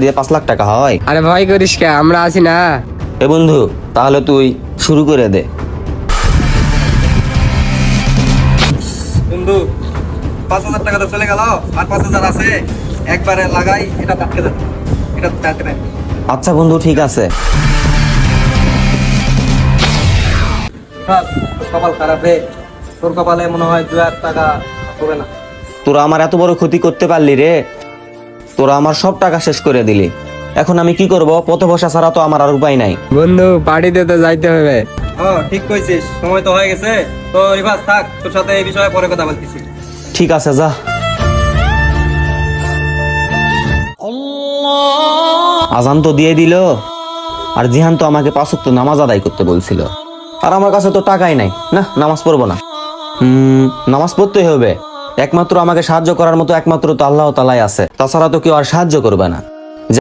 দিয়ে 5 লাখ টাকা হয়? আরে ভয় করিস কে, আমরা আছি না। এ বন্ধু, তাহলে তুই শুরু করে দে। বন্ধু 5,000 টাকা তো চলে গেল, আর 5,000 আছে, একবারে লাগাই, এটা পাটকে যাবে, এটা তাতে নাই। আচ্ছা বন্ধু, ঠিক আছে। বাস, তোর কপাল খারাপ রে, তোর কপালে মনে হয় 2,000 টাকা হবে না। তোরা আমার এত বড় ক্ষতি করতে পারলি রে। তোরা আমার সব টাকা শেষ করে দিলি। এখন আমি কি করব? পথে বসা ছাড়া তো আমার আর উপায় নাই। বন্ধু পার্টিতে তো যাইতে হবে। ঠিক কইছিস, সময় তো হয়ে গেছে। তো রিভার্স থাক, তোর সাথে এই বিষয়ে পরে কথা বলতেছি। ঠিক আছে, যা। আজান তো দিয়ে দিল, আর জিহান তো আমাকে 5 ওয়াক্ত নামাজ আদায় করতে বলছিল, আর আমার কাছে তো টাকাই নাই। না, নামাজ পড়বো না। নামাজ পড়তেই হবে। একমাত্র আমাকে সাহায্য করার মতো একমাত্র তো আল্লাহ তাআলাই আছে, তাছাড়া তো কেউ আর সাহায্য করবে না।